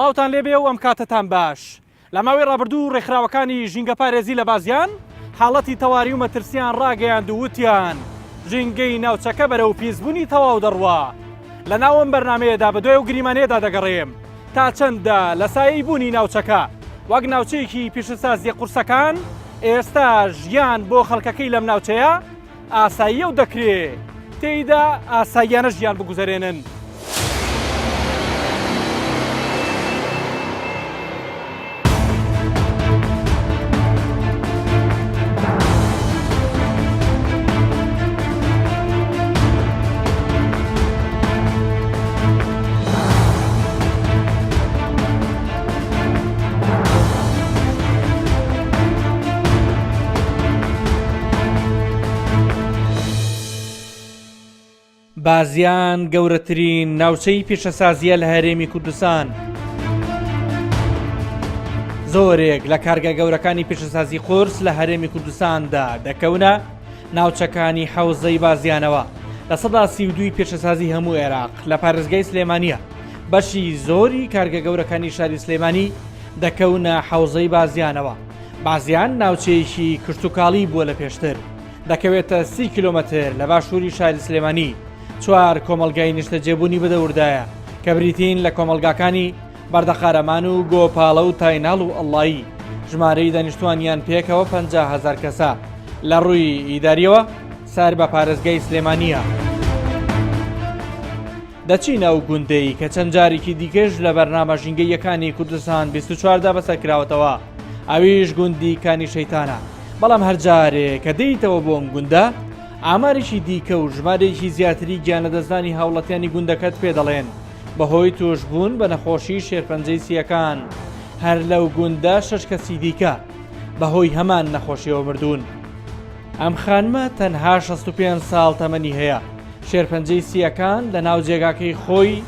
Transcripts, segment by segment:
سڵاوتان لێبێ و ئەم کاتتان باش لە ماوەی ڕابردوو ڕێکخراوەکانی ژینگە پارێزی لە بازیان حاڵەتی تەواری و مەترسیان ڕاگەیاند و وتیان ژینگەی ناوچەکە بەرەو پیسبوونی تەواو دەڕوا. لە ناو ئەم بەرنامەیەدا بە دوێ و گریمانەیەدا دەگەڕێم تا چەندە لە سایەی بوونی ناوچەکە وەک ناوچەیەکی پیشەسازی قورسەکان ئێستا ژیان بۆ خەڵکەکەی لەم ناوچەیە ئاساییە و دەکرێت تێیدا ئاساییانە ژیان بگوزارێنن. بازیان گەورەترین ناوچەی پیشەسازیە لە هەرێمی کوردستان. زۆرێک لە کارگە گەورەکانی پیشەسازی قورس لە هەرێمی کوردستاندا دەکەونە ناوچەکانی حەوزەی بازیانەوە. لە سەدا 32 پیشەسازی هەموو عێراق لە پارێزگای سلێمانیە بەشی زۆری کارگە گەورەکانی شاری سلێمانی دەکەونە حەوزەی بازیانەوە. بازیان ناوچەیەکی کشتتوکاڵی بووە لە پێشتر دەکەوێتە 30 کیلۆمەتر لە باشووری شاری سلێمانی. 4 کۆمەلگای نیشتەجێبوونی بەدەوردایە کە بریتین لە کۆمەلگاکانی بەردەخارەمان و گۆپاڵە و تایناڵ و ئەڵایی. ژمارەی دانیشتوانیان پێکەوە 50,000 کەسە. لە ڕووی ئیداریەوە سار بە پارێزگای سلێمانیە. دەچینە ئەو گوندەی کە چەند جارێکی دیکەش لە بەرنامە ژینگەیەکانی کوردستان 24دا بەسەرکراوەتەوە. ئەویش گوندی کانی شەیتانە. بەڵام هەر جارێک کە دەیتەوە بۆ ئەم گوندە ئامارێکی دیکە و ژمارێکی زیاتری گیانەدەستانی هاوڵەتیانی گوندەکەت پێ دەڵێن بەهۆی توشبوون بە نەخۆشی شێرپەنجەی سیەکان. هەر لەو گوندە 6 کەسی دیکە بەهۆی هەمان نەخۆشیەوە مردوون. ئەم خانمە تەنها 65 ساڵ تەمەنی هەیە. شێرپەنجەی سیەکان لە ناو جێگاکەی خۆی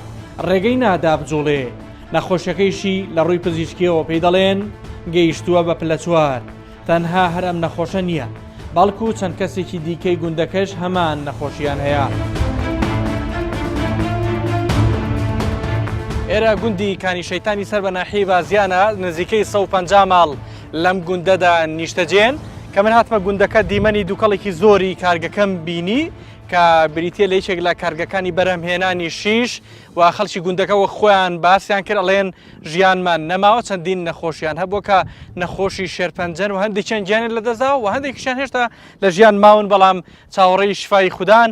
ڕێگەی نادا بجوڵێ. نەخۆشیەکەیشی لە ڕووی پزیشکیەوە پێی دەڵێن گەیشتووە بە پلە 4. تەنها هەر ئەم نەخۆشە نییە بەڵکو چەند کەسێکی دیکەی گوندەکەش هەمان نەخۆشیان هەیە. ئێرە گوندی کانی شەیتانی سەر بە ناحیەی بازیانە نزیکەی 150 ماڵ لەم گوندەدا نیشتەجێن کە من هاتمە گوندەکە دیمەنی دووکەڵێکی زۆری کارگەکەم بینی کە بریتە لە یەکێک لە کارگەکانی بەرهەمهێنانی شیش و خەڵکی گوندەکەەوە خۆیان باسییان کرد ئەڵێن ژیانمان نەماوە چەندین نەخۆشیان هەبووە کە نەخۆشی شێرپەنجەن و هەندێک چەند گیانێت لە دەزاوە و هەندێکیشیان هێشتا لە ژیان ماون بەڵام چاوەڕێی شفای خوددان.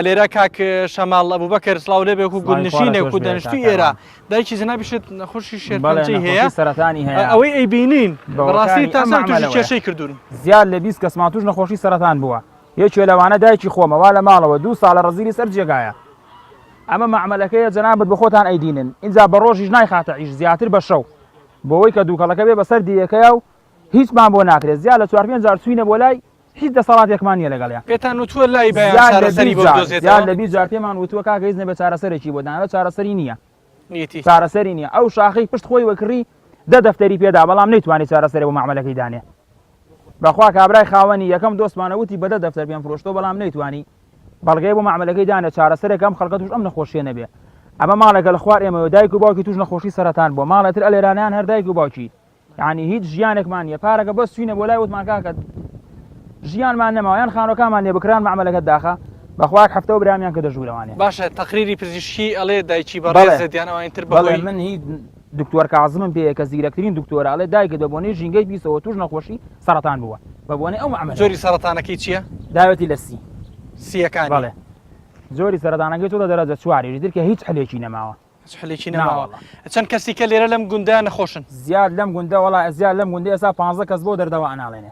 لێرە کاک شەماڵ ئەبوبەکر سڵاو لێبێ و گوندنشینێک و دەنیشتوی ئێرە دایکی زنابیشێت نەخۆشی شێرپەنجەی هەیە سەرەتانی هەیە ئەوەی ئەیبینین بەڕاستی تاسان تووشی کێشەی کردوون زیاد لە 20 کەسمان توش نەخۆشی سەرەتان بووە. یەکێ لەوانە دایکی خۆمەوا لە ماڵەوە 2 ساڵە ڕزیلی سەر جێگایە. ئەمە مەعمەلەکەیە جەنابەت بە خۆتان ئەیدینن. ئینجا بە ڕۆژیش نایخاتە عیش زیاتر بە شەو بۆەوەی کە دووکەڵەکە بێ بەسەر دیەکەیە و هیچمان بۆ ناکرێت. زیاد لە 4-5 جار چوینە بۆ لای هیچ دەسەڵاتێکمان نیە لەگەڵیان. پێتان وتووە لای بەیان چارەسەری بۆ دۆزێتەوە. زیاد لە 20 جار پێمان وتووە کاکە هیچ نەبێت چارەسەرێکی بۆ دانەوە چارەسەری نییە. چارەسەری نییە. ئەو شاخەی پشت خۆی وەکڕی 10 دەفتەری پێدا بەڵام نەیتوانی چارەسەری بۆ مەعمەلەکەی دانێ. بەخوا کابرای خاوەنی یەکەم دۆستمانەوتی بە 10 دەفتەر پێم فرۆشتەوە بەڵام نەیتوانی بەڵگەی بۆ مەعمەلەکەی دانێ چارەسەرێکم خەڵکە توش ئەم نەخۆشیە نەبێ. ئەمە ماڵێکە لە خوار ئێمە دایک و باوکی توش نەخۆشی سەرەتان بۆ ماڵێتر ئەلێرانیان هەر دایک و باوکی یعنی هیچ ژیانێکمان نیە. پارەکە بەس چوینە بۆ لای وتمان کاکە ژیانمان نەماوەیان خانۆکانمان لێ بکران مەعمەلەکەت داخە بەخوا هەفتەوە برامیان کە دەژوورەوانێ. باشە تەقریری پزیشکی ئەڵێ دایکی بەڕێزت یانەوەینتر بەڵێ من هیچ دکتۆر کازمم پێ کە زیرەکترین دکتۆرە ئەڵێ دایکە دەبوونی ژینگەی بیستەوە توش نەخۆشی سەرەتان بووە بەبوونی ئەو مەعمەلە. زۆری سەرەتانەکەی چییە؟ داوەتی لە سیەکان. بەڵێ زۆری سەرەتانەکەی تۆ دەرەجە 4 دیتر کە هیچ حلێکی نەماوە. حلێکی نەماوە. چەند کەسی کە لێرە لەم گوندە نەخۆشن؟ زیاد لەم گوندە وڵا زیاد لەم گوندە ئێستا 15 کەس بۆ دەردەوە ئەناڵێنێ.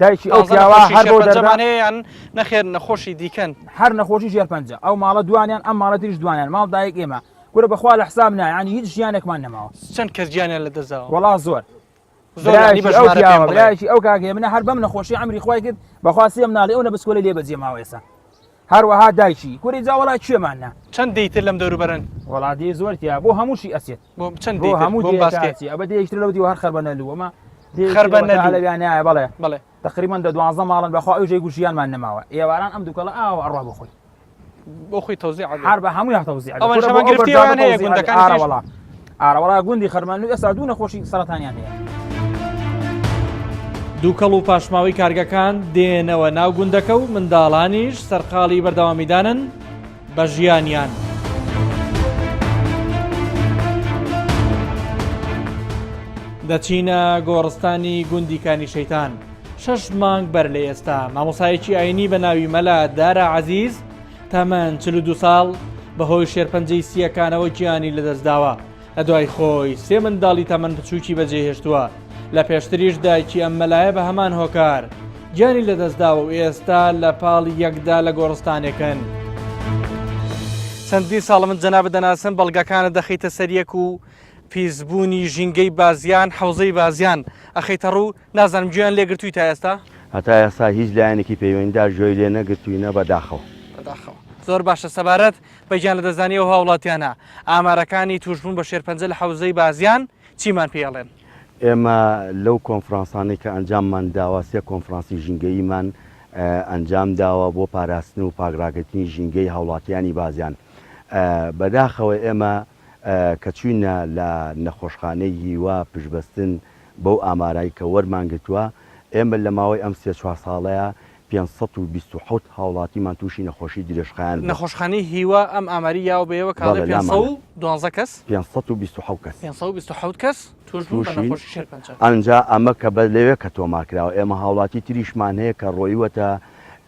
دایکی ئەو پیاوە هەر بۆ دەرمانەیەیان نەخێر نەخۆشی دیکەن هەر نەخۆشی شێرپەنجە ئەو ماڵە دوانیان ئەم ماڵە تریش دوانیان ماڵ دایک ئێمە گورە بەخوا لە حساب نایانی هیچ ژیانێکمان نەماوە. چەند کەس گیانیان لە دەزاوە؟ وەڵا زۆر برایکی ئەو کاکێ منە هەر بەم نەخۆشی ئەمری خوای کرد بەخوا سێم ناڵێ ئەو نەبسکۆلە لێ بەجێ ماوە ئێستا هەروەها دایکی کوری جا وڵای کوێمانە. چەند دەیتر لەم دەوروبەرن؟ وڵا دێ زۆرتیا بۆ هەمووشی ئەسێت بۆ چەند بۆ هەموو باسی ئەبە دێشتر لەو دیوە هەر خەربەنەلوو ئەمە خەربەنەلویانایە بەڵێ بەڵێ تقریبا 12 ماڵن بەخوا ئەو ژێگو ژیانمان نەماوە. ئێواران ئەم دووکەڵە ئاوە ئەڕوا بۆ خۆی بۆ خۆی تەوزیع هەر بە هەمووی تەوزیع ئاراوەڵا گوندی خەرمانلو ئێستا دوو نەخۆشی سەرەتانیان هەیە. دووکەڵ و پاشماوی کارگەکان دێنەوە ناو گوندەکە و منداڵانیش سەرقاڵی بەردەوامیدانن بە ژیانیان. دەچینە گۆڕستانی گوندی کانی شەیتان. 6 مانگ بەر لە ئێستا مامۆسایەکی ئاینی بە ناوی مەلا دارە عەزیز تەمەن 42 ساڵ بەهۆی شێرپەنجەی سیەکانەوە گیانی لەدەستداوە. لە دوای خۆی 3 منداڵی تەمەن بچووکی بەجێهێشتووە. لە پێشتریش دایکی ئەم مەلایە بە هەمان هۆکار گیانی لەدەستداوە و ئێستا لە پاڵ یەکدا لە گۆڕستانێکن. چەندین ساڵ من جەناب دەناسم بەڵگەکانە دەخەیتە سەریەک و پیسبوونی ژینگەی بازیان حەوزەی بازیان ئەخەیتە ڕوو نازانم گویان لێگرتووی تا ئێستا؟ هەتا ئێستا هیچ لایەنێکی پەیوەندیدار گوێی لێ نەگرتووینە بەداخەوە. زۆر باشە سەبارەت بەگیان لە دەزانیەوە هاوڵاتیانە ئامارەکانی توشبوون بە شێرپەنجە لە حەوزەی بازیان چیمان پێڵێن؟ ئێمە لەو کۆنفرانسانەی کە ئەنجاممان داوە 3 کۆنفرانسی ژینگەییمان ئەنجام داوە بۆ پاراستن و پاگراگرتنی ژینگەی هاوڵاتیانی بازیان. بەداخەوە ئێمە کە چوینە لە نەخۆشخانەی هیوا پشبەستن بەو ئامارایی کە وەرمانگرتووە ئێمە لە ماوەی ئەم 3-4 ساڵەیە 527 هاوڵاتیمان تووشی نەخۆشی درێژخایان. نەخۆشخانەی هیوا ئەم ئاماری یاوە بەیەوە کاڵێ 512 کەس 527 کەس 527 کەس توشبوون بە نەخۆشی شێرپەنجە. ئەنجا ئەمە کە بە لەوێ کە تۆمار کراوە ئێمە هاوڵاتی تریشمان هەیە کە ڕۆیوەتە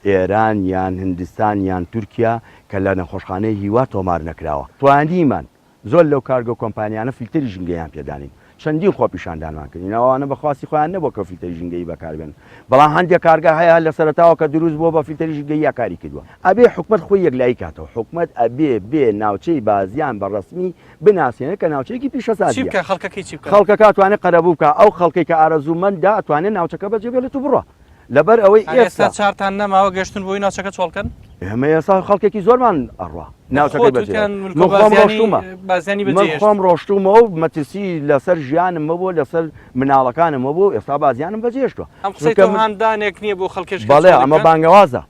ئێران یان هندستان یان تورکیا کە لە نەخۆشخانەی هیوا تۆمار نەکراوە. توانیمان زۆر لەو کارگە کۆمپانیانە فیلتری ژینگەیان پێدانین. چەندین خۆپیشاندانمان کردین ئەوانە بەخواستی خۆیان نەبوو کە فیلتری ژینگەی بەکاربێن. بەڵام هەندێک کارگە هەیە لە سەرەتاوە کە دروست بووە بە فیلتری ژینگەی یاکاری کردووە. ئەبێ حکومەت خۆی یەکلایی کاتەوە. حکومەت ئەبێ بێ ناوچەی بازیان بە ڕسمی بناسیێنێت کە ناوچەیەکی پیشەسازیە. خەڵکەکە ئەتوانێت قەرەبوو بکە ئەو خەڵکی کە ئارەزوومەندە ئەتوانێت ناوچەکە بەجێبێت و بڕۆ. لەبەر ئەوەی ئێستا چارتان نەماوە گەشتن بۆی ناوچەکە چۆڵکەن؟ ئێمە ئێستا خەڵکێکی زۆرمان ئەڕوا ناوچەکەی من خۆم ڕۆشتومەوە و مەترسی لەسەر ژیانم بوو لەسەر مناڵەکانم بوو ئێستا بازیانم بەجێشتووە. هەمدانێک نییە بۆ خەڵکیش بەڵێ ئەمە بانگەوازە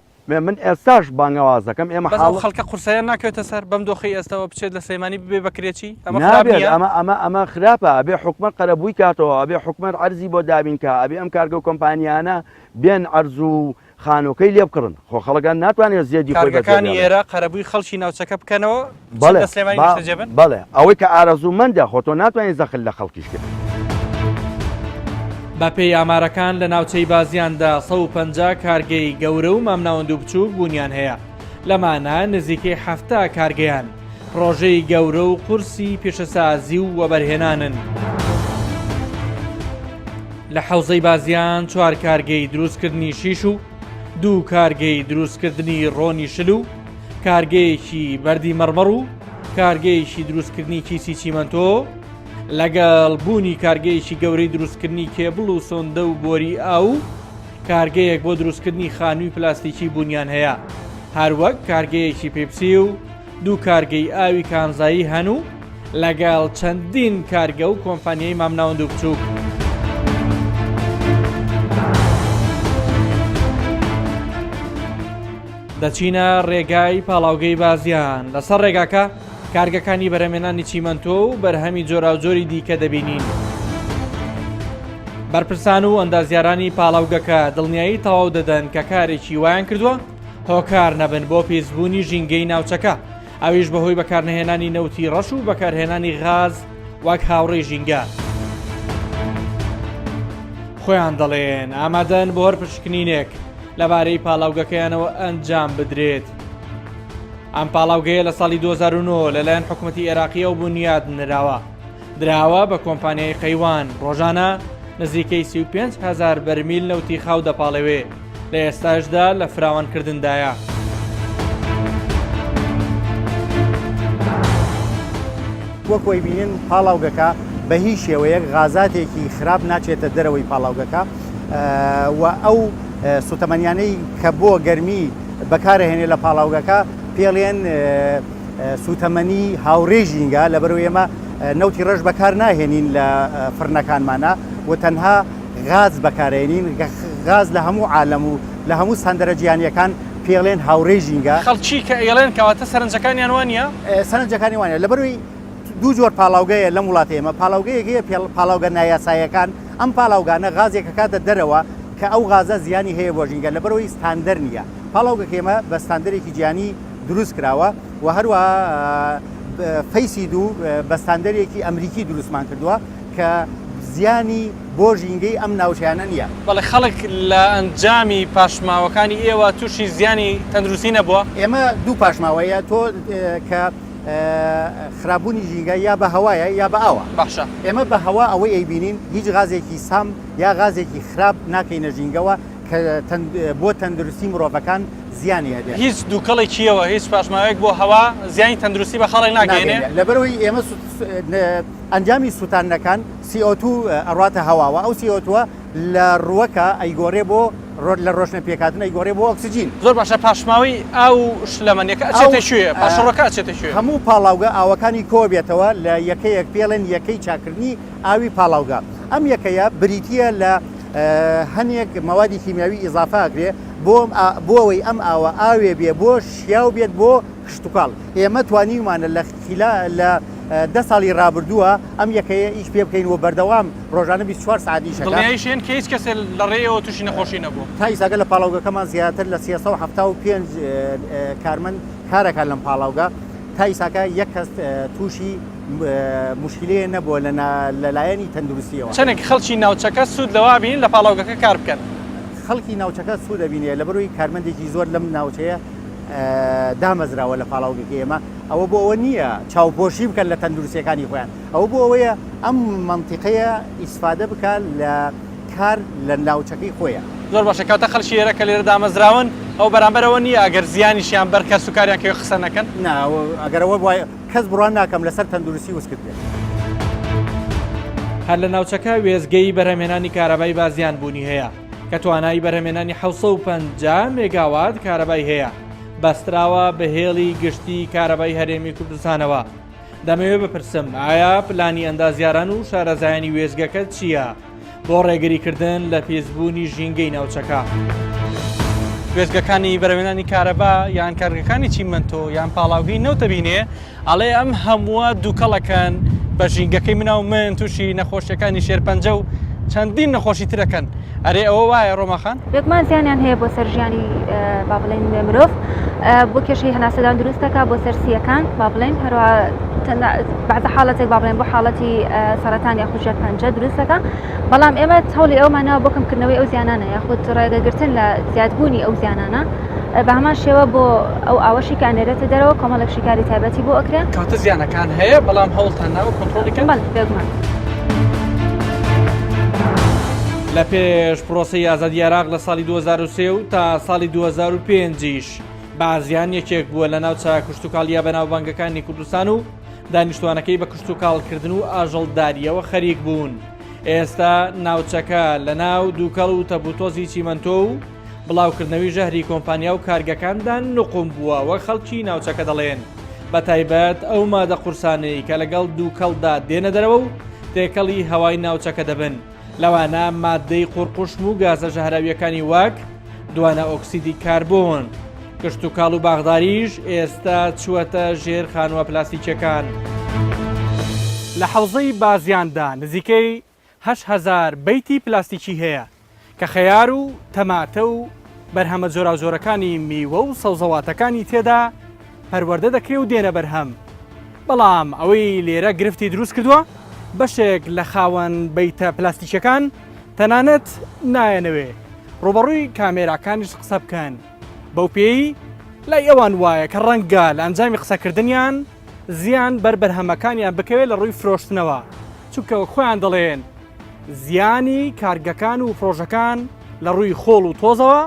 من ئێستاش بانگەوازەکەم ئێمە خەڵکە قورسیان ناکەوێتە سەر بەم دۆخی ئێستاەوە بچێت لە سەیمانی ببێ بەکرێکی ئەمە خراپە ئەبێ حکومەت قەرەبووی کاتەوە ئەبێ حکومەت عەرزی بۆ دابینکە ئەبێ ئەم کارگە و کۆمپانیانە بێن عەرز و خانۆکەی لێ بکڕن خۆ خەڵکان ناتوانێت زیادی کارگەکانی ئێرە قەرەبووی خەڵکی ناوچەکە بکەنەوە بەڵێ ئەوەی کە ئارەزوومەندە خۆ تۆ ناتوانێت زەخل لە خەڵکیشکرد. بە پێی ئامارەکان لە ناوچەی بازیاندا 150 کارگەی گەورە و مامناوەند و بچووک بوونیان هەیە. لەمانە نزیکەی 7 کارگەیان پرۆژەی گەورە و قورسی پیشەسازی و وەبەرهێنانن. لە حەوزەی بازیان 4 کارگەی دروستکردنی شیش و 2 کارگەی دروستکردنی ڕۆنی شل و کارگەیەکی بەردی مەرمەڕ و کارگەیەکی دروستکردنی کیسی چیمەنتۆ لەگەڵ بوونی کارگەیەکی گەورەی دروستکردنی کێبڵ و سۆندە و بۆری ئاو کارگەیەک بۆ دروستکردنی خانووی پلاستیکی بوونیان هەیە. هەروەک کارگەیەکی پێپسی و 2 کارگەی ئاوی کانزایی هەن و لەگەڵ چەندین کارگە و کۆمپانیای مامناوەند و بچووک. دەچینە ڕێگای پاڵاوگەی بازیان. لەسەر ڕێگاکە کارگەکانی بەرهەمێنانی چیمەنتۆ و بەرهەمی جۆراوجۆری دیکە دەبینین. بەرپرسان و ئەندازیارانی پاڵاوگەکە دڵنیایی تەواو دەدەن کە کارێکی وایان کردووە هۆکار نەبن بۆ پێزبوونی ژینگەی ناوچەکە. ئەویش بەهۆی بەکارهێنانی نەوتی ڕەش و بەکارهێنانی غاز وەک هاوڕێی ژینگە. خۆیان دەڵێن ئامادەن بۆ هەر پشکنینێک لەبارەی پاڵاوگەکەیانەوە ئەنجام بدرێت. ئەم پاڵاوگەیە لە ساڵی 2009 لەلایەن حکوومەتی عێراقیە و بنیاد نراوە. دراوە بە کۆمپانیای قەیوان ڕۆژانە نزیکەی 35,000 بەرمیل نەوتی خاو دەپاڵەوێ لە ئێستاشدا لە فراوانکردندایە. وەکوی بینین پاڵاوگەکە بە هیچ شێوەیەک غازاتێکی خراپ ناچێتە دەرەوەی پاڵاوگەکە و ئەو سوتەمەنیانەی کە بۆ گەرمی بەکارهێنێ لە پاڵاوگەکە پێڵێن سوتەمەنی هاوڕێژینگە لەبەرەوەی ئێمە نەوتی ڕەش بەکار ناهێنین لە فرنەکانمانە و تەنها غاز بەکارهێنین. غاز لە هەموو عالەم و لە هەموو سەندەرە جیهانیەکان پێڵێن هاوڕێژینگە. خەڵکی کە ئێڵێن کەواتە سەرنجەکانیان وانە؟ سەرنجەکانی وانە لەبەرەوەی دوو جۆر پاڵاوگەیە لەم وڵاتی ئێمە پاڵاوگەیەکەیە پاڵاوگە نایاسایەکان ئەم پاڵاوگانە غازێکە کاتە دەرەوە کە ئەو غازە زیانی هەیە بۆ ژینگە لەبەرەوەی ستاندەر نییە پاڵاوگەکە ئێمە بە ستاندەرێکی جیانی دروست کراوە و هەروە فەیسی دوو بە ستاندەرێکی ئەمریکی دروستمان کردووە کە زیانی بۆ ژینگەی ئەم ناوچیانە نییە بەڵێ خەڵک لە ئەنجامی پاشماوەکانی ئێوە تووشی زیانی تەندروستی نەبووە ئێمە دوو پاشماوەیە تۆ کە خراپبوونی ژینگە یا بە هەوایە یا بە ئاوە باشە ئێمە بە هەوا ئەوەی ئەیبینین هیچ غازێکی سام یا غازێکی خراپ ناکەینە ژینگەوە کە بۆ تەندروستی مرۆڤەکان زیانی هەبێت هیچ دووکەڵێکیەوە هیچ پاشماوەیەک بۆ هەوا زیانی تەندروستی بە خەڵک ناگەێنێ لەبەرەوەی ئێمە ئەنجامی سووتانەکان CO2 ئەڕاتە هەواوە ئەو CO2 لە ڕووەکە ئەیگۆڕێ بۆ لە ڕۆشنە پێکاتن ئەیگۆڕێ بۆ ئۆکسسیجین زۆر باشە پاشماوی ئەو شلەمەنیەکە ئەچێتە شوێ پاشەڕەکە ئەچێتە شوێ هەموو پاڵاوگە ئاوەکانی کۆ بێتەوە لە یەکەیەک پێڵێن یەکەی چاکردنی ئاوی پاڵاوگە ئەم یەکەیە بریتە لە هەنێک مەوادی کیمیاوی ئیزافاکرێ بۆ ئەوەی ئەم ئاوە ئاوێ بێ بۆ شیاو بێت بۆ کشتتوکاڵ ئێمە توانیمانە لە 10 ساڵی ڕابردووە ئەم یەکەیە ئیش پێ بکەین و بەردەوام ڕۆژانە 24 ساعتی شەکەیشێن کە هیچ کەسێ لە ڕێەوە تووشی نەخۆشی نەبوو تا ئیساگە لە پاڵاوگەکەمان زیاتر لە 375 کارمەند کارەکان لەم پاڵاوگە تا ئیساکە یەک کەس تووشی مشکلەیە نەبووە لەلایەنی تەندروستیەوە چەندێک خەڵکی ناوچەکە سوود لەوا بین لە پاڵاوگەکە کار بکەن خەڵکی ناوچەکە سوود دەبینێ لەبەرەوەی کارمەندێکی زۆر لەم ناوچەیە دامەزراوە لە پاڵاوگەکە ئێمە ئەوە بۆ ئەوە نییە چاوپۆشی بکەن لە تەندروستیەکانی خۆیان ئەوە بۆ ئەوەیە ئەم منتیقەیە ئیسفادە بکات لە کار لە ناوچەکەی خۆیان زۆر باشە کاتە خەڵکی ئێرە کە لێرە دامەزراون ئەو بەرامبەرەوە نییە ئەگەر زیانیشیان بەر کە سوکاریان کە قسە نەکەن ئەگەرەوە وایە کەس بڕوان ناکەم لەسەر تەندروستی وسکرد بێت هەر لە ناوچەکە وێزگەی بەرهەمێنانی کارەبای بازیان بوونی هەیە کە توانایی بەرهەمێنانی 750 مێگاوات کارەبای هەیە بەستراوە بەهێڵی گشتی کارەبای هەرێمی کوردستانەوە دەمەوێت بپرسم ئایا پلانی ئەندازیاران و شارەزایانی وێزگەکە چییە بۆ ڕێگریکردن لە پێزبوونی ژینگەی ناوچەکە وێزگەکانی بەرهەمێنانی کارەبا یان کارگەکانی چیمەنتۆ یان پاڵاوگەی نەوتەبینێ ئەڵێ ئەم هەمووە دووکەڵەکەن بە ژینگەکەی مناو من تووشی نەخۆشیەکانی شێرپەنجە و چەندین نەخۆشی ترەکەن ئەرێ ئەوە وایە ڕۆماخان بێگومان زیانیان هەیە بۆ سەر ژیانی با بڵێن مرۆڤ بۆ کێشەی هەناسەدان دروستەکە بۆ سەرسیەکان با بڵێن هەروە بعضە حاڵەتێک با بڵێن بۆ حاڵەتی سەرەتان یاخود ژێرپەنجە دروستەکە بەڵام ئێمە هەوڵی ئەومانەوە بۆ کەمکردنەوەی ئەو زیانانە یاخود ڕێگەگرتن لە زیادبوونی ئەو زیانانە بە هەمان شێوە بۆ ئەو ئاوەشی کانێرێتە دەرەوە کۆمەڵێک شیکاری تایبەتی بۆ ئەکرێن کاتە زیانەکان هەیە بەڵام هەوڵتان ناوە کۆنتڕۆلیکەن بێگومان لە پێش پرۆسی ئازادی عێراق لە ساڵی 2003 و تا ساڵی 2005ش بازیان یەکێک بووە لە ناوچە کشتتوکاڵیە بەناوبانگەکانی کوردستان و دانیشتوانەکەی بە کشتتوکاڵکردن و ئاژەڵداریەوە خەریک بوون ئێستا ناوچەکە لە ناو دووکەڵ و تەبوتۆزی چیمەنتۆ و بڵاوکردنەوەی ژەهری کۆمپانیا و کارگەکاندان نقم بووە وە خەڵکی ناوچەکە دەڵێن بە تایبەت ئەو مادە قورسانەی کە لەگەڵ دووکەڵدا دێنە دەرەوە و تێکەڵی هەوای ناوچەکە دەبن لەوانە مادەی قوڕقوشم و گازە ژەهراویەکانی وەک دوانە ئۆکسیدی کاربۆن کشتتوکاڵ و باغداریش ئێستا چووەتە ژێر خانووە پلاستیکیەکان لە حەوزەی بازیاندا نزیکەی 8,000 بەیتی پلاستیکی هەیە کە خەیار و تەماتە و بەرهەمە جۆراوجۆرەکانی میوە و سەوزەواتەکانی تێدا پەروەردە دەکرێت و دێنە بەرهەم بەڵام ئەوەی لێرە گرفتی دروست کردووە بەشێک لە خاوەن بەیتە پلاستیکەکان تەنانەت نایەنەوێ ڕوبەڕووی کامێراکانیش قسە بکەن بەو پێی لای ئەوان وایە کە ڕەنگە لە ئەنجامی قسەکردنیان زیان بەرهەمەکانیان بکەوێت لە ڕووی فرۆشتنەوە چونکە خۆیان دەڵێن زیانی کارگەکان و پرۆژەکان لە ڕووی خۆڵ و تۆزەوە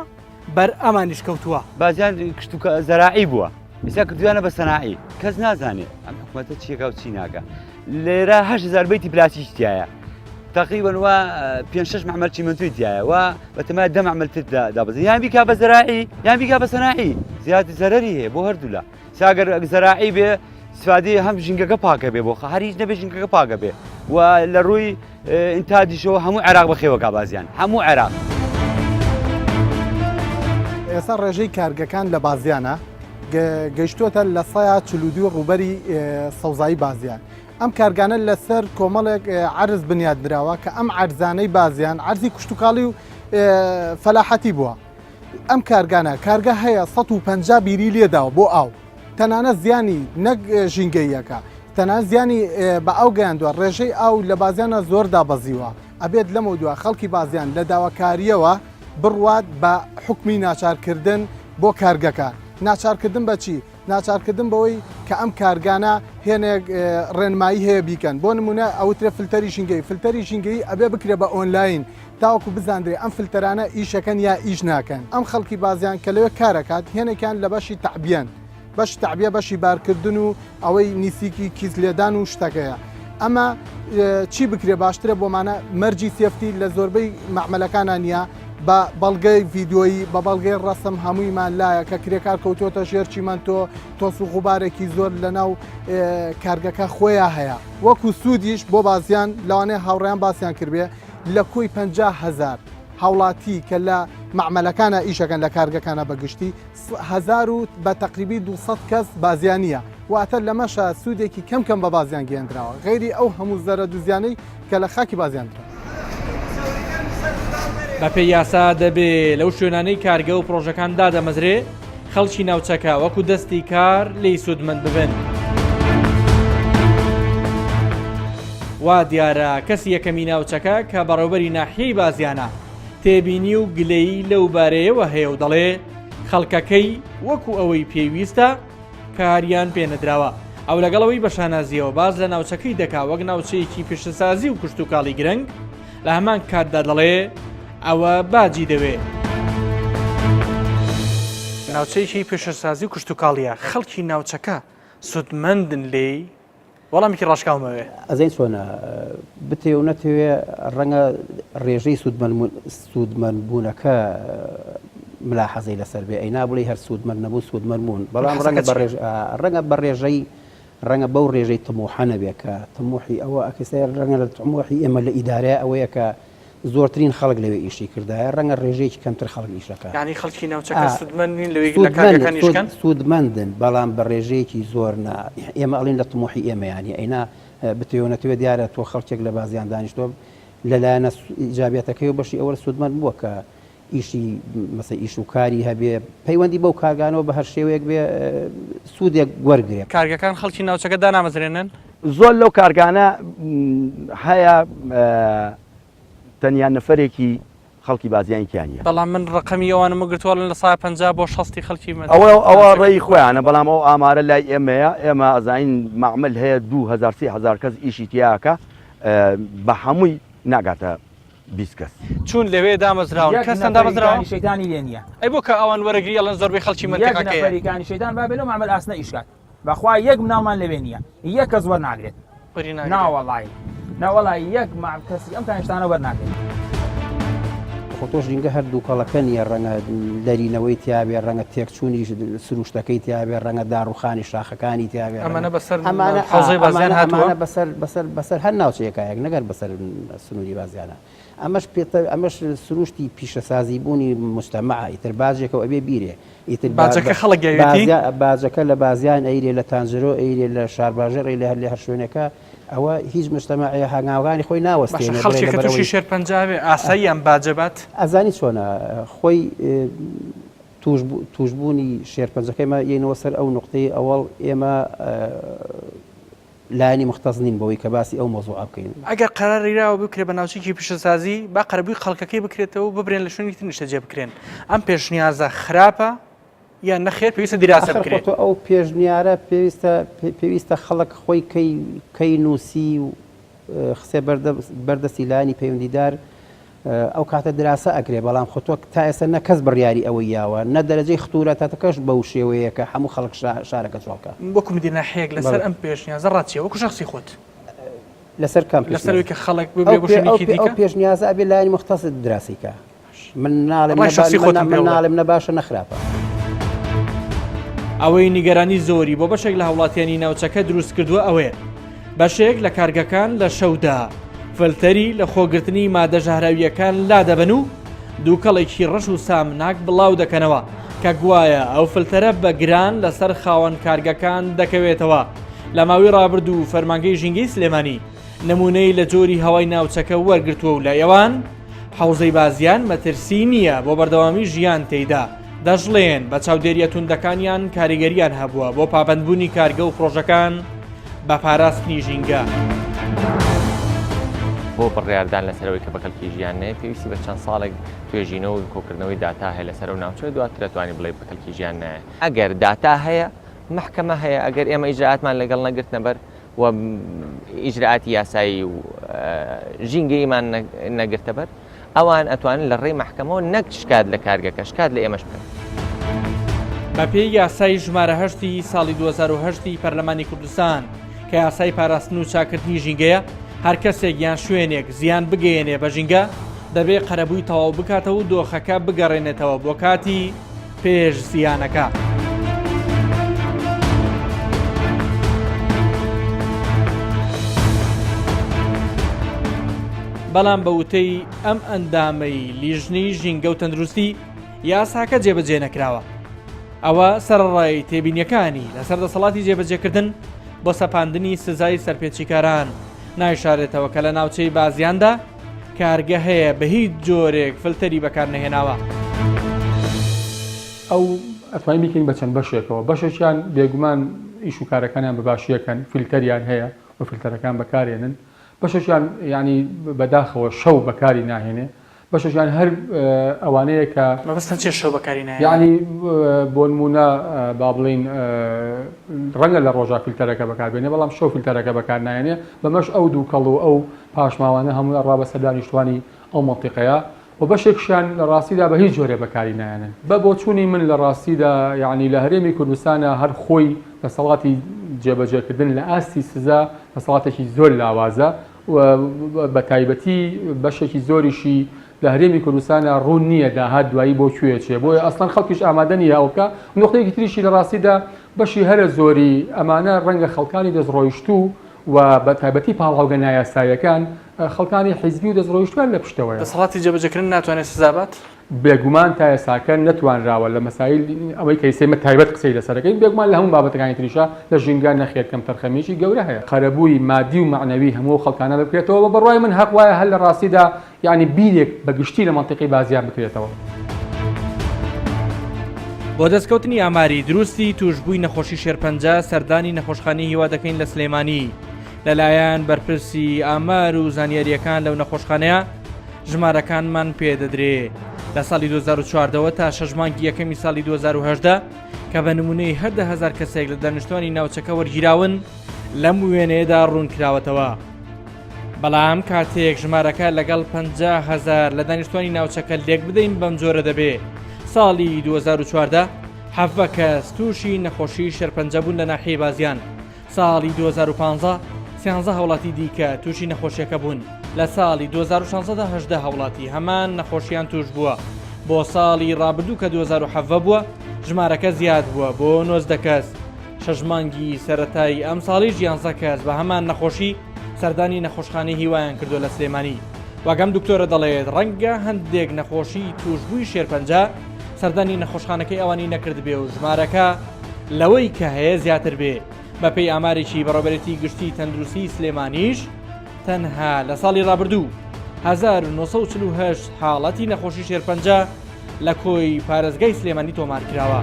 بەر ئەمانیش کەوتووە بازیان کشتتوکە زەراعی بووە ئێستا کردویانە بە سەناعی کەس نازانێت ئەم حکوومەتە چیەکە و چی ناکە لێرە 8,000 بەیتی پلاسیکتایە تقریبا و 5-6 معمەل چیمەنتۆی تایە و بەتەمای 10 معمەل تر دابەزێت یان بیکا بە زەراعی یان بیکا بە سەناعی زیاتر زەرەری هەیە بۆ هەردوو لە ساگەر زەراعی بێ سفادی هەم ژینگەکە پاکە بێ بۆ هەریش نەبێ ژینگەکە پاکە بێ و لە ڕووی ئینتاجیشەوە هەموو عێراق بەخێوەکە بازیان هەموو عێراق ئێستا ڕێژەی کارگەکان لە بازیانە گەیشتوتە لە 142 ڕوبەری سەوزایی بازیان ئەم کارگانە لەسەر کۆمەڵێک عرز بنیادراوە کە ئەم عرزانەی بازیان عرزی کوشتتوکاڵی و فەلاحەتی بووە. ئەم کارگانە کارگە هەیە 150 بیری لێداوە بۆ ئاو تەنانە زیانی نەک ژینگەیەکە تەنان زیانی بە ئەو گەیاندووە ڕێژەی ئاو لە بازیانە زۆر دابەزیوە ئەبێت لەمە دووە خەڵکی بازیان لە داواکاریەوە بڕوات بە حکمی ناچارکردن بۆ کارگەکان. ناچارکردن بەچی؟ ناچارکردن بەوەی کە ئەم کارگانە هێنێک ڕێنمایی هەیە بیکەن بۆ نمونە ئەوترە فلتەری ژینگەی فلتەری ژینگەی ئەبێ بکرێ بە ئۆنلاین تاوەکو بزاندرێ ئەم فلتەرانە ئیشەکەن یا ئیش ناکەن. ئەم خەڵکی بازیان کە لەوێ کارەکات هێنێکیان لە بەشی تعبیان بەش تعبیە بەشی بارکردن و ئەوەی نیسیکی کیزلێدان و شتەکەیە. ئەمە چی بکرێ باشترە بۆمانە مەرجی سێفتی لە زۆربەی مەعمەلەکانان نیە بە بەڵگەی ڤیددیۆیی بە بەڵگەی ڕەسم هەموویمان لایە کە کرێکار کەوتۆتە ژێر چیمەندۆ تۆس و غوبارێکی زۆر لەناو کارگەکە خۆیان هەیە. وەکو سوودیش بۆ بازیان لەوانەیە هاوڕێیان باسییان کردبێ لە کوی 50,000 هاوڵاتی کە لە معمەلەکانە ئیشەکەن لە کارگەکانە بەگشتی 1000 و بە تقریبی 200 کەس بازیانیە واتە لەمەشە سوودێکی کەم کەم بە بازیان گەێنراوە غیری ئەو هەموو زەرە دوزیانەی کە لە خاکی بازیاندرا. بەپێی یاسا دەبێ لەو شوێنانەی کارگە و پرۆژەکان دادەمەزرێ خەڵکی ناوچەکە وەکو دەستی کار لی سوودمەند ببن. وا دیارە کەسی یەکەمی ناوچەکە کە بەڕێوەبەری ناحیەی بازیانە تێبینی و گلەیی لەو بارەیەوە هەیە و دەڵێ خەڵکەکەی وەکو ئەوەی پێویستە کاریان پێنەدراوە. ئەو لەگەڵەوەی بە شانازیەوە باز لە ناوچەکەی دەکا وەک ناوچەیەکی پیشەسازی و کشتتوکاڵی گرنگ لە هەمان کاتدا دەڵێ ئەوە باجی دەوێ. ناوچەیەکی پێشەسازی و کشتتوکاڵیە خەڵکی ناوچەکە سودمەندن لێی وەڵامێکی ڕاشکاومەوێ ئەزین چۆنە بتێ و نەتەوێ ڕەنگە ڕێژەی سوودمەند بوونەکە ملاحەزەی لەسەر بێ ئەی نابڵی هەر سوودمەند نەبوو سوودمەند بوون بەڵام ڕەنگە بە ڕێژەی ڕەنگە بەو ڕێژەی تموحەنە بێ کە تموحی ئەوە ئەکەسێ ڕەنگە لە تموحی ئێمە لە ئیدارەیە ئەوەیە کە زۆرترین خەڵک لەوێ ئیشی کردایە ڕەنگە ڕێژەیەکی کەمتر خەڵک ئیشەکە یعنی خەڵکی ناوچەکە سوودمەندین لەوەی لە کارگەکانیشکەن سوودمەندن بەڵام بە ڕێژەیەکی زۆر ئێمە ئەڵین لە تموحی ئێمە ینی ئەینا بتێ و نەتوێ دیارە تۆ خەڵکێک لە بازیان دانیشتۆ لەلایەنە ئیجابێتەکەی و بەشی ئەوە سوودمەند بووە کە ئیشی مەسە ئیش و کاری هەبێ پەیوەندی بەو کارگانەوە بە هەر شێوەیەک بێ سوودێک وەرگێت. کارگەکان خەڵکی ناوچەکە دانامەزرێنن زۆر لەو کارگانە هەیە تەنیا نەفرێکی خەڵکی بازیانیانە بەڵام من ڕقمی ئەوانمە گرتووەڵن لە 150 بۆ 60 خەڵکی ئەوە ڕێی خۆیانە بەڵام ئەو ئامارە لای ئێمەیە ئێمە ئەزانین معمل هەیە 2000 کەس ئیشی تیاکە بە هەمووی ناگاتە 20 کەس چون لەوێ دامەزراون کەسان دامەزراوە شەیتانی لێ نییە ئەی بۆ کە ئەوان وەرەگری ئەڵەن زۆربەی خەڵکی منتەقەکەیە نەفەریکانی شەیتان با بێنەوە معمەل ئاسنە ئیشکات بەخوا یەک مناڵمان لەوێ نییە یەک کەس وەرناگرێت ناوەڵی ناوەڵی یەک کەسی ئەم تانیشتانە وەرناگرێت. خۆتۆ ژینگە هەردوو کەڵەکە نیە ڕەنگە دەرینەوەی تیاابێ ڕەنگە تێکچوونی سروشتەکەی تیاابێ ڕەنگە داڕوخانی شاخەکانی تیاابێ ئەمانە بەسەر حوزەی بازیان هاتووە بەسەر هەر ناوچەیەکایەک نەگەر بەسەر سنووری بازیانە ئەمەش سروشتی پیشەسازی بوونی مجتەمەع ئیتر باجێکە و ئەبێ بیرێ باجەکە خەڵک باجەکە لە بازیان ئەیرێ لە تانجرۆ ئەیرێ لە شارباژێڕی لە هەر شوێنەکە ئەوە هیچ مجتەمەعی هەنگاوانی خۆی ناوەستێنێ خەڵکێکە تووشی شێر پەنجابێ ئاسایی ئەم باجەبات ئەزانی چۆنە خۆی توشبوونی شێرپەنجەکەیمە یەینەوە سەر ئەو نقطەی ئەوەڵ ئێمە لایانی مختصنین بەوەی کە باسی ئەو مۆزوع بکەین. ئەگەر قەراریراوە بکرێ بە ناوچێکی پیشەسازی با قەرەبووی خەڵکەکەی بکرێتەوە ببرێن لە شوێنی تر جێ بکرێن ئەم پێشنیازە خراپە یان نەخێر پێویستە دیراسە بکرێت. ئەو پێشنیارە پێویستە خەڵک خۆی کەی نووسی و خسێ بەردەستی لایانی پەیوەندیدار ئەو کاتە دراسە ئەکرێ بەڵام خۆتۆ تا ئێستا نە کەس بڕیاری ئەوەی یاوە نە دەرەجەی خطورەتەکەش بەو شێوەیە کە هەموو خەڵک شارەکە چۆڵکە وەکو مدیرە ناحەیەک لەسەر ئەم پێشنیازە ڕاتچیە وەکو شخصی خۆت لەسەر کام لەسەرەوەی کە خەڵک ببێ بۆ شوێنێکی دیکە ئەو پێشنیازە ئەبێ لایانی مختص دراسیکە من ناڵێم نەباشە نەخراپە. ئەوەی نیگەرانی زۆری بۆ بەشێک لە هاوڵاتیانی ناوچەکە دروست کردووە ئەوەیە بەشێک لە کارگەکان لە شەودا فلتەری لە خۆگرتنی مادە ژەهراویەکان لا دەبن و دووکەڵێکی ڕەش و سامناک بڵاو دەکەنەوە کە گوایە ئەو فلتەرە بە گران لەسەر خاوەن کارگەکان دەکەوێتەوە لە ماوەی ڕابردوو فەرمانگەی ژینگەی سلێمانی نمونەی لە جۆری هەوای ناوچەکە وەرگرتووە و لە ئێوان حوزەی بازیان مەترسی نییە بۆ بەردەوامی ژیان تێیدا دەژڵێن بە چاودێریە توندەکانیان کاریگەریان هەبووە بۆ پابەندبوونی کارگە و پرۆژەکان بە پاراستنی ژینگە. بۆ بڕیاردان لەسەرەوەی کە بەکەلکی ژیان نەیە پێویستی بە چەند ساڵێک توێژینەوە و کۆکردنەوەی داتا هەیە لەسەر و ناوچە دواتر دەتوانانی بڵێ بەکەلکی ژیان نایە. ئەگەر داتا هەیە محکەمە هەیە، ئەگەر ئێمە ئیجرعاتمان لەگەڵ نەگرتنە بەر و ئیجرعاتی یاسایی و ژینگەیمان نەگرتە بەر ئەوان ئەتوانن لە ڕێی محکەمەوە نەک شکات لە کارگەکە شکات لە ئێمەش بکەن. بە پێی یاسای ژمارە 8 ساڵی 2010 پەرلەمانی کوردستان کە یاسای پاراستن و چاکردنی ژینگەیە، هەر کەسێک یان شوێنێک زیان بگەێنێ بە ژینگە دەبێت قەرەبووی تەواو بکاتەوە و دۆخەکە بگەڕێنێتەوە بۆ کاتی پێش زیانەکە. بەڵام بە وتەی ئەم ئەندامەی لیژنەی ژینگە و تەندروستی یاساکە جێبەجێ نەکراوە. ئەوە سەرڕای تێبینیەکانی لەسەر دەسەڵاتی جێبەجێکردن بۆ سەپاندنی سزای سەرپێچیکاران نایشارێتەوە کە لە ناوچەی بازیاندا کارگە هەیە بە هیچ جۆرێک فلتەری بەکار نەهێناوە. ئەو ئەتوانین بکەین بە چەند بەشێکەوە، بەشێکیان بێگومان ئیش و کارەکانیان بەباشیەکەن، فیلتەریان هەیە و فیلتەرەکان بەکارێنن، بەشێکیان ینی بەداخەوە شەو بەکاری ناهێنێ، بەشێکیان هەر ئەوانەیە کە مەبەستەن چێ شەو بەکاری ناهێنێ، یعنی بۆ نمونە با بڵین ڕەنگە لە ڕۆژا فیلتەرەکە بەکاربێنێ بەڵام شەو فیلتەرەکە بەکار نایێنێ، بەمەش ئەو دوو کەڵ و ئەو پاشماوانە هەموو ڕابەسەر دانیشتوانی ئەو مەنتیقەیە و بەشێکشیان لە ڕاستیدا بە هیچ جۆرێ بەکاری نایێنن. بە بۆچوونی من لە ڕاستیدا یعنی لە هەرێمی کوردستانە هەر خۆی دەسەڵاتی جێبەجێکردن لە ئاستی سزا دەسەڵاتێکی زۆر لاوازە و بە تایبەتی بەشێکی زۆریشی لە هەرێمی کوردستانە ڕوون نییە داهات دوایی بۆ کوێچێ بۆیە ئەسڵەن خەڵکیش ئامادە نیە ئەوکە نقطەیەکی تریشی لە ڕاستیدا بەشی هەرە زۆری ئەمانە ڕەنگە خەڵکانی دەستڕۆیشتوو و بە تایبەتی پاڵاوگە نایاساییەکان خەڵکانی حیزبی و دەستڕۆیشتوان لە پشتەوەیە. دەسەڵاتی جێبەجێکردن ناتوانێت سزابات؟ بێگومان تا ئێساکە نەتوانراوە لە مەسایل ئەوەی کەیسێمە تایبەت قسەی لەسەرەکەی بێگومان لە هەموو بابەتەکانی تریشا لە ژینگان نەخێت کەم تەرخەمیشی گەورە هەیە. خەرەبووی مادی و معنەوی هەموو خەڵکانە بکرێتەوە بە بڕای من حەق وایە هەر لە ڕاستیدا یعنی بیرێک بەگشتی لە مەنتیقی بازیان بکرێتەوە. بۆ دەستکەوتنی ئاماری دروستی توشبووی نەخۆشی شێرپەنجە سەردانی نەخۆشخانەی هیوا دەکەین لە سلێمانی لەلایەن بەرپرسی ئامار و زانیاریەکان لەو نەخۆشخانەیە ژمارەکانمان پێدەدرێ لە ساڵی 2014 تا 6 مانگی یەکەمی ساڵی 2010 کە بە نمونەی هەر 10,000 کەسێک لە دانیشتوانی ناوچەکە وەرگیراون لەم وێنەیەدا ڕوون کراوەتەوە. بەڵام کاتێک ژمارەکە لەگەڵ 50,000 لە دانیشتوانی ناوچەکە لێک بدەین بەم جۆرە دەبێ. ساڵی 2014 حەڤە کەس تووشی نەخۆشی شێرپەنجە بوون لە ناحیەی بازیان. ساڵی 2015 13 هەوڵاتی دیکە تووشی نەخۆشیەکە بوون. لە ساڵی 2016 18 هەوڵاتی هەمان نەخۆشیان توش بووە. بۆ ساڵی ڕابردوو کە 2007 بووە ژمارەکە زیاد بووە بۆ 90 کەس. 6 مانگی سەرەتایی ئەم ساڵی 11 کەس بە هەمان نەخۆشی سەردانی نەخۆشخانەی هیوایان کردو لە سلێمانی. واگەم دکتۆرە دەڵێت ڕەنگە هەندێک نەخۆشی توشبووی شێرپەنجە سەردانی نەخۆشخانەکەی ئەوانی نەکرد بێ و ژمارەکە لەوەی کە هەیە زیاتر بێ. بەپێی ئامارێکی بەڕێوەبەرەتی گشتی تەندروستی سلێمانیش تەنها لە ساڵی ڕابردوو 1948 حاڵەتی نەخۆشی شێرپەنجە لە کۆی پارێزگای سلێمانی تۆمار کراوە.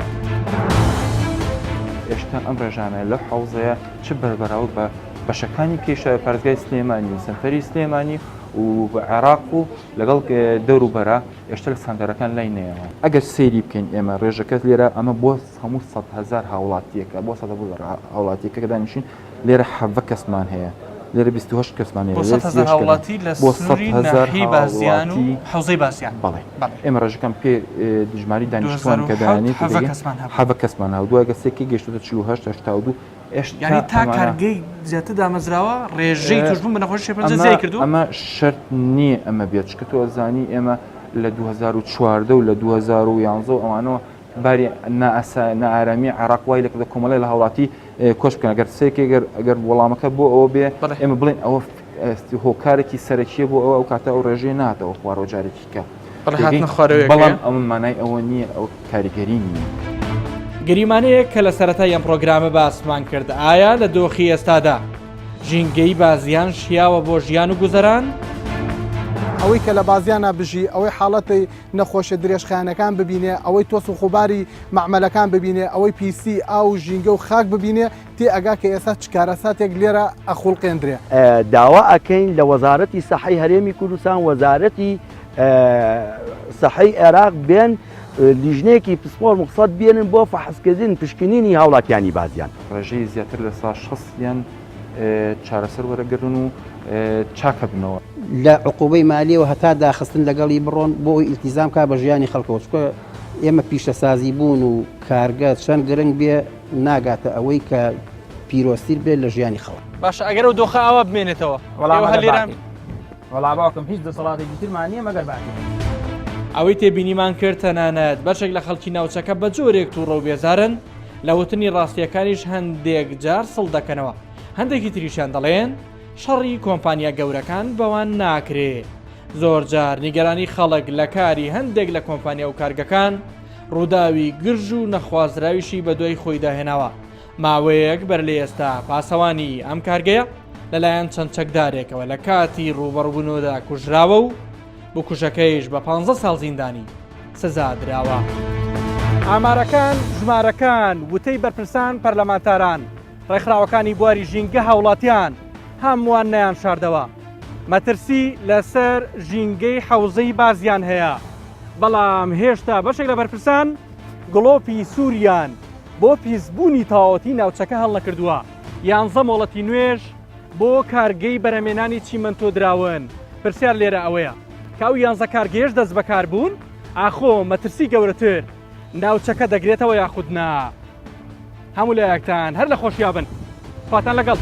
ئێشتا ئەم ڕێژانە لە حوزەیە چ بەربەراو بە بەشەکانی پێشە پارێزگای سلێمانی و سەنتەری سلێمانی و عێراق و لەگەڵ دەوروبەرە ئێشتا لە ساندەرەکان لای نەیەوە. ئەگەر سەیری بکەین ئێمە ڕێژەکەت لێرە ئەمە بۆ هەموو 100,000 هاوڵاتیەکە بۆ 100 هاوڵاتیەکە کە دانیشین لێرە حەڤە کەسمان هەیە لێرە 28 کەسمان هەیە هاوڵاتی لە سنووری ناحیەی بازیان و حوزەی بازیان. بەڵێ ئێمە ڕێژەکەم پێ دژماری دانیشتوان کە دانێت حەڤە کەسمان هەوە دوای گەسێکی گەشتوتە 48 یعنی تا کارگەی زیاتر دامەزراوە ڕێژەی توشبوون بە نەخۆشی شێرپەنجە زیای کردو. ئەمە شەرت نییە ئەمە بێت چکە تۆ زانی ئێمە لە 2014 و لە 2011 ئەوانەوە باری نائارامی عێراق وای لە کۆمەڵی لە هاوڵاتی کۆش بکەن ئەگەر سێکی ئەگەر وەڵامەکە بۆ ئەوە بێ ئێمە بڵێن ئەوە هۆکارێکی سەرەکیە بۆ ئەو کاتە ئەو ڕێژەیە ناتەوە خوارەوە جارێکی کە بەڵام ئەوە مانای ئەوە نییە ئەو کاریگەری نییە. گەریمانەیەک کە لە سەرەتای ئەم پرۆگرامە باسمان کرد ئایا لە دۆخی ئێستادا ژینگەی بازیان شیاوە بۆ ژیان و گوزەران؟ ئەوەی کە لە بازیانە بژی ئەوەی حاڵەتی نەخۆشە درێژخایەنەکان ببینێ ئەوەی تۆس و خوباری معمەلەکان ببینێ ئەوەی پیسی ئاو ژینگە و خاک ببینێ تێ ئەگا کە ئێستا چکارەساتێک لێرە ئەخوڵقێندرێ داوا ئەکەین لە وەزارەتی سەحەی هەرێمی کوردستان وەزارەتی سەحەی عێراق بێن لیژنەیەکی پسپۆر مقصد بێنن بۆ فەحسکردن پشکنینی هاوڵاتیانی بازیان ڕێژەی زیاتر لە 16 چارەسەر وەرەگرن و چاکە بنەوە لە عقوبەی مالیەوە هەتا داخستن لەگەڵی بڕۆن بۆ ئیلتیزام کا بە ژیانی خەڵکەوە چکە ئێمە پیشەسازی بوون و کارگە چەند گرنگ بێ ناگاتە ئەوەی کە پیرۆستیر بێت لە ژیانی خەڵک. باشە ئەگەر و دۆخە ئاوا بمێنێتەوە وەڵا باوکم هیچ دەسەڵاتێکی ترمان نییە مەگەر باقی. ئەوەی تێبینیمان کرد تەنانەت بەشێک لە خەڵکی ناوچەکە بە جۆرێک تووڕە و بێزارن لە وتنی ڕاستیەکانیش هەندێک جار سڵ دەکەنەوە هەندێکی تریشیان دەڵێن شەڕی کۆمپانیا گەورەکان بەوان ناکرێ زۆر جار نیگەرانی خەڵک لە کاری هەندێک لە کۆمپانیا و کارگەکان ڕووداوی گرژ و نەخوازراویشی بە دوای خۆی داهێناوە ماوەیەک بەر لە ئێستا پاسەوانی ئەم کارگەیە لەلایەن چەند چەکدارێکەوە لە کاتی ڕوبەڕبوونەوەدا کوژراوە و بۆ کوشەکەیش بە 15 ساڵ زیندانی سزا دراوە. ئامارەکان ژمارەکان وتەی بەرپرسان پەرلەمانتاران ڕێکخراوەکانی بواری ژینگە هاوڵاتیان هەمووان نەیان شاردەوە مەترسی لەسەر ژینگەی حەوزەی بازیان هەیە بەڵام هێشتا بەشێک لە بەرپرسان گڵۆپی سووریان بۆ پیسبوونی تاوەتی ناوچەکە هەڵ نەکردووە 11 مۆڵەتی نوێژ بۆ کارگەی بەرەمێنانی چیمەنتۆ دراون پرسیار لێرە ئەوەیە کاو 11 کارگەیەش دەست بەکار بوون ئاخۆ مەترسی گەورەتر ناوچەکە دەگرێتەوە یاخود نا هەموو لایەکتان هەر لە خۆشیابن خواتان لەگەڵ